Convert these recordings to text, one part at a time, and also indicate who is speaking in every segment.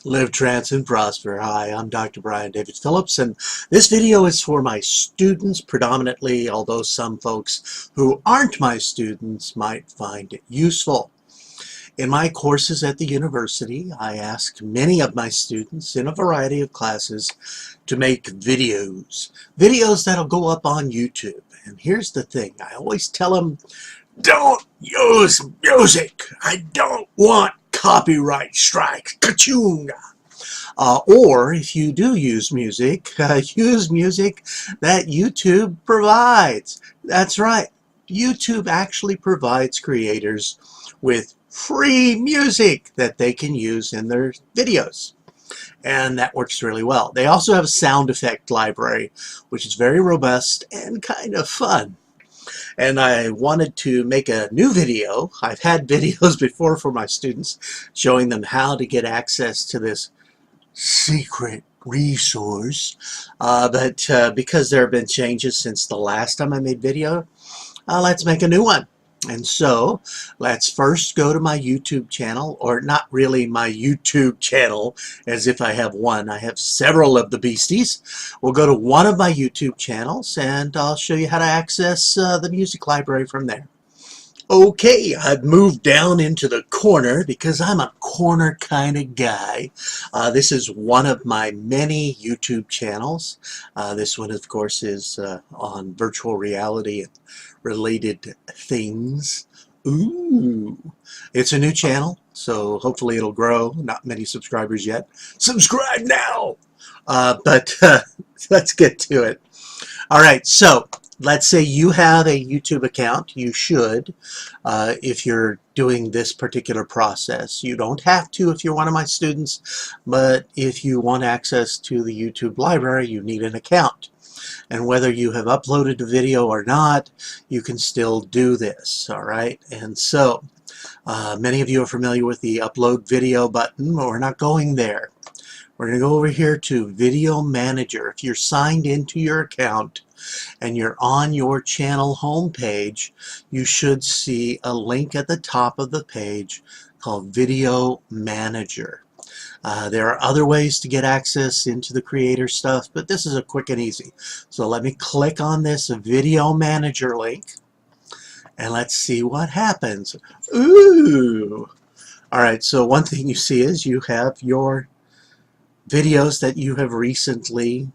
Speaker 1: Live, trance, and prosper. Hi, I'm Dr. David Phillips, and this video is for my students predominantly, although some folks who aren't my students might find it useful. In my courses at the university, I ask many of my students in a variety of classes to make videos that'll go up on YouTube. And here's the thing, I always tell them, don't use music. I don't want copyright strikes. Ka-chung! Or if you do use music that YouTube provides. That's right. YouTube actually provides creators with free music that they can use in their videos. And that works really well. They also have a sound effect library, which is very robust and kind of fun. And I wanted to make a new video. I've had videos before for my students showing them how to get access to this secret resource, but because there have been changes since the last time I made video, let's make a new one. And so let's first go to my YouTube channel, or not really my YouTube channel as if I have one. I have several of the beasties. We'll go to one of my YouTube channels and I'll show you how to access the music library from there. Okay, I've moved down into the corner because I'm a corner kind of guy. This is one of my many YouTube channels. This one, of course, is on virtual reality and related things. Ooh, it's a new channel, so hopefully it'll grow. Not many subscribers yet. Subscribe now! But let's get to it. All right, so let's say you have a YouTube account. You should, if you're doing this particular process. You don't have to if you're one of my students, but if you want access to the YouTube library, you need an account. And whether you have uploaded a video or not, you can still do this, all right? And so, many of you are familiar with the upload video button, but we're not going there. We're going to go over here to Video Manager. If you're signed into your account and you're on your channel homepage, you should see a link at the top of the page called Video Manager. There are other ways to get access into the creator stuff, but this is a quick and easy. So let me click on this Video Manager link and let's see what happens. Ooh! Alright, so one thing you see is you have your videos that you have recently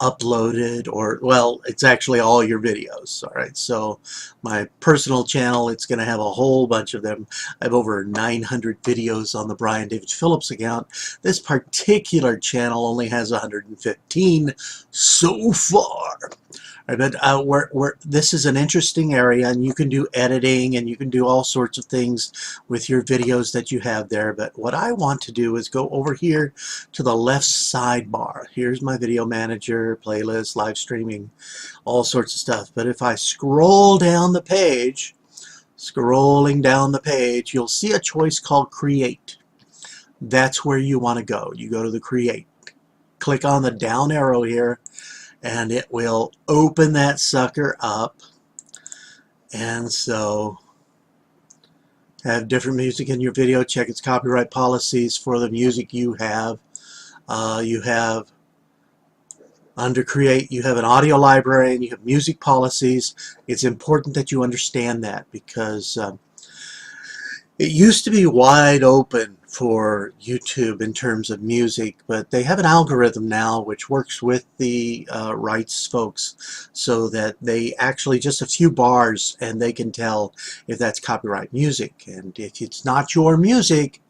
Speaker 1: uploaded, or well, it's actually all your videos. All right, so my personal channel, it's going to have a whole bunch of them. I have over 900 videos on the David Phillips account. This particular channel only has 115 so far. All right, but this is an interesting area, and you can do editing and you can do all sorts of things with your videos that you have there. But what I want to do is go over here to the left sidebar. Here's my Video Manager, playlist, live streaming, all sorts of stuff. But if I scroll down the page, you'll see a choice called Create. That's where you want to go. You go to the Create. Click on the down arrow here, and it will open that sucker up. And so have different music in your video. Check its copyright policies for the music you have. Under Create, you have an audio library and you have music policies. It's important that you understand that because it used to be wide open for YouTube in terms of music, but they have an algorithm now which works with the rights folks so that they actually just a few bars and they can tell if that's copyright music. And if it's not your music,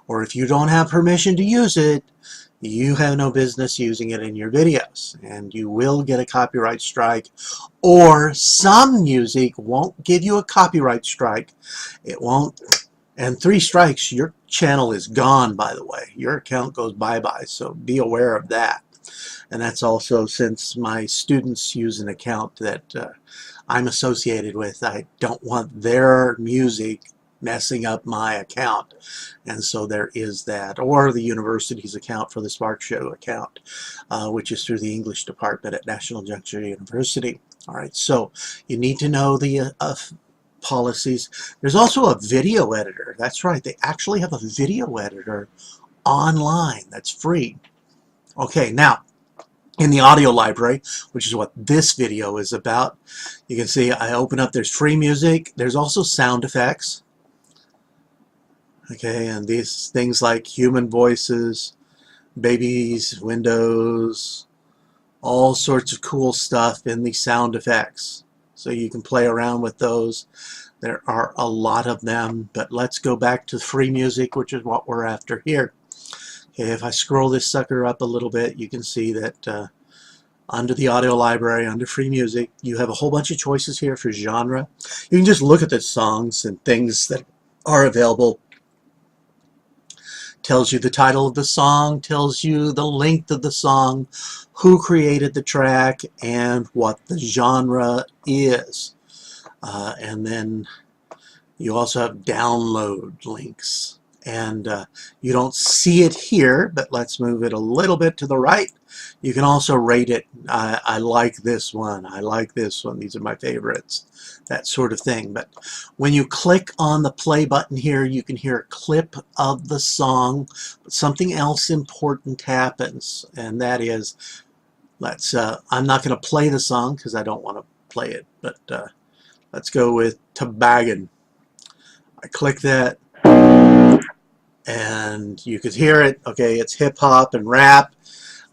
Speaker 1: or if you don't have permission to use it, you have no business using it in your videos, and you will get a copyright strike. Or some music won't give you a copyright strike. It won't. And 3 strikes, your channel is gone, by the way. Your account goes bye-bye, so be aware of that. And that's also since my students use an account that I'm associated with. I don't want their music messing up my account. And so there is that. Or the university's account for the Spark Show account, which is through the English department at National Juncture University. All right, so you need to know the policies. There's also a video editor. That's right, they actually have a video editor online. That's free. Okay, now in the audio library, which is what this video is about, you can see I open up, there's free music, there's also sound effects. Okay, and these things like human voices, babies, windows, all sorts of cool stuff in the sound effects. So you can play around with those. There are a lot of them, but let's go back to free music, which is what we're after here. Okay, if I scroll this sucker up a little bit, you can see that under the audio library, under free music, you have a whole bunch of choices here for genre. You can just look at the songs and things that are available. Tells you the title of the song, tells you the length of the song, who created the track, and what the genre is. And then you also have download links. And you don't see it here, but let's move it a little bit to the right. You can also rate it. I like this one. I like this one. These are my favorites. That sort of thing. But when you click on the play button here, you can hear a clip of the song. But something else important happens, and that is, I'm not going to play the song because I don't want to play it. But let's go with Toboggan. I click that, and you could hear it. Okay, it's hip hop and rap.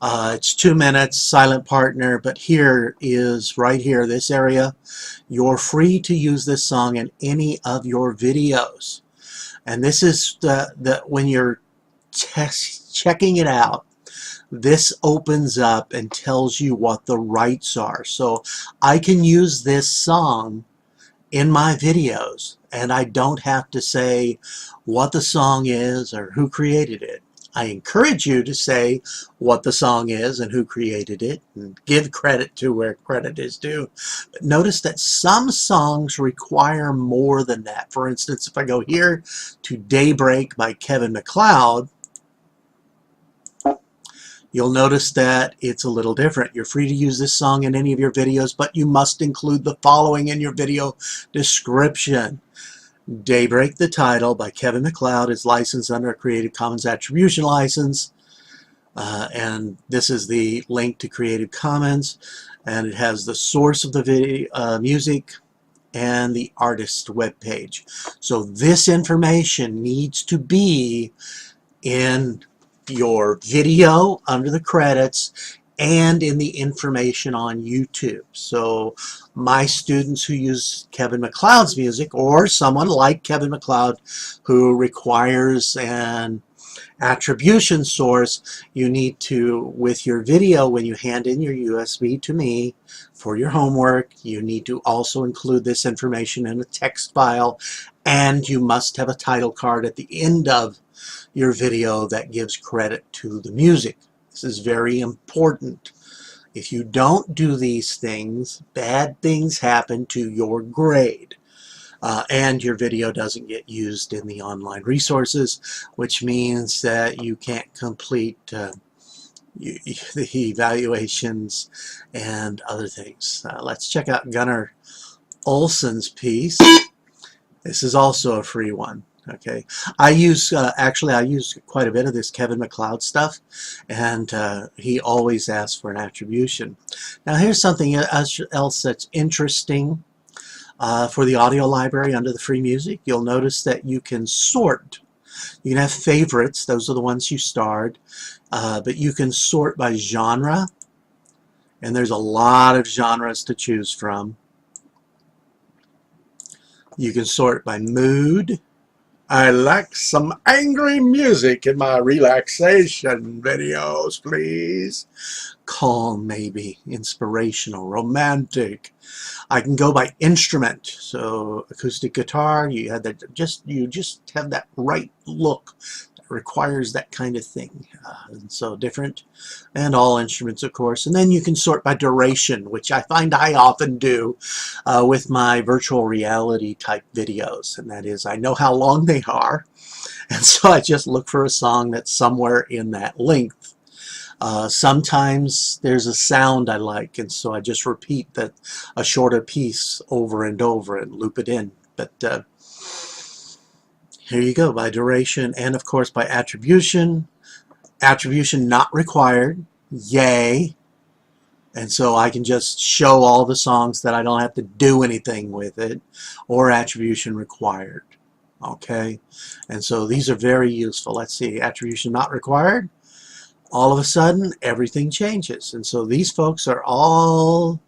Speaker 1: It's 2 minutes, silent partner, but here is, right here, this area, you're free to use this song in any of your videos. And this is when you're checking it out, this opens up and tells you what the rights are. So I can use this song in my videos, and I don't have to say what the song is or who created it. I encourage you to say what the song is and who created it, and give credit to where credit is due. But notice that some songs require more than that. For instance, if I go here to Daybreak by Kevin MacLeod, you'll notice that it's a little different. You're free to use this song in any of your videos, but you must include the following in your video description. Daybreak, the title, by Kevin MacLeod, is licensed under a Creative Commons Attribution License. And this is the link to Creative Commons. And it has the source of the video, music, and the artist webpage. So this information needs to be in your video under the credits and in the information on YouTube. So my students who use Kevin MacLeod's music, or someone like Kevin MacLeod who requires an attribution source, you need to, with your video, when you hand in your USB to me for your homework, you need to also include this information in a text file, and you must have a title card at the end of your video that gives credit to the music. This is very important. If you don't do these things, bad things happen to your grade. And your video doesn't get used in the online resources, which means that you can't complete the evaluations and other things. Let's check out Gunnar Olson's piece. This is also a free one. Okay, I use actually I use quite a bit of this Kevin MacLeod stuff, and he always asks for an attribution. Now here's something else that's interesting for the audio library under the free music. You'll notice that you can sort. You can have favorites; those are the ones you starred, but you can sort by genre, and there's a lot of genres to choose from. You can sort by mood. I like some angry music in my relaxation videos, please. Calm, maybe. Inspirational, romantic. I can go by instrument. So acoustic guitar, you have that. You just have that right look. That requires that kind of thing. And so different, and all instruments, of course. And then you can sort by duration, which I find I often do with my virtual reality type videos. And that is, I know how long they are, and so I just look for a song that's somewhere in that length. Sometimes there's a sound I like, and so I just repeat a shorter piece over and over and loop it in. But here you go, by duration, and of course by attribution. Attribution not required. Yay. And so I can just show all the songs that I don't have to do anything with it, or attribution required. Okay, and so these are very useful. Let's see, attribution not required. All of a sudden, everything changes. And so these folks are all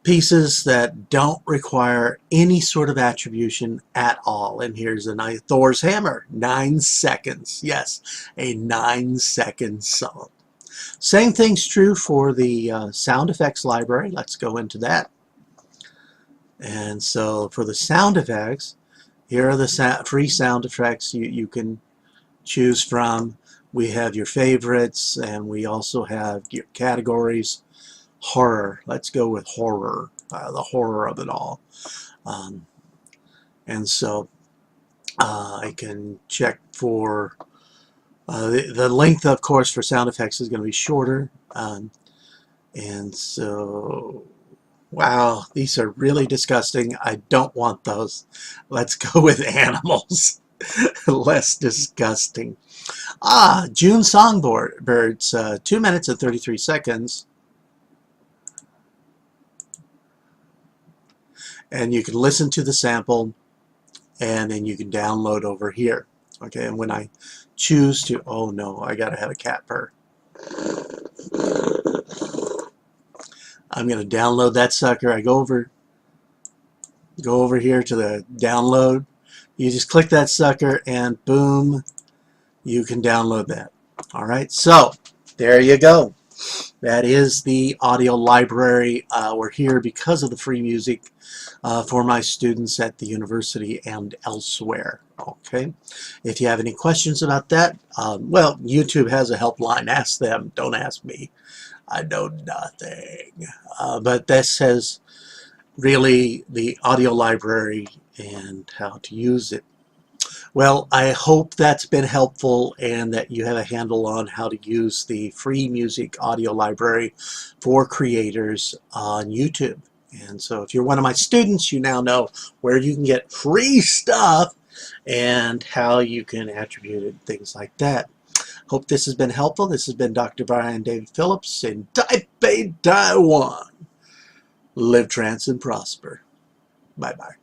Speaker 1: pieces that don't require any sort of attribution at all. And here's a nice Thor's hammer, 9 seconds. Yes, a 9-second song. Same thing's true for the sound effects library. Let's go into that. And so for the sound effects, here are the free sound effects you can choose from. We have your favorites, and we also have your categories. Horror. Let's go with horror, the horror of it all. And so I can check for the length, of course, for sound effects is going to be shorter. And so, wow, these are really disgusting. I don't want those. Let's go with animals. Less disgusting. June Songbirds, 2 minutes and 33 seconds. And you can listen to the sample, and then you can download over here. Okay, and when I choose to, oh no, I gotta have a cat purr. I'm gonna download that sucker. I go over here to the download. You just click that sucker, and boom, you can download that. All right, so there you go. That is the audio library. We're here because of the free music for my students at the university and elsewhere. Okay, if you have any questions about that, well, YouTube has a helpline. Ask them, don't ask me. I know nothing. But this has really the audio library and how to use it. Well, I hope that's been helpful and that you have a handle on how to use the free music audio library for creators on YouTube. And so if you're one of my students, you now know where you can get free stuff and how you can attribute it, things like that. Hope this has been helpful. This has been Dr. Brian David Phillips in Taipei, Taiwan. Live, trance, and prosper. Bye-bye.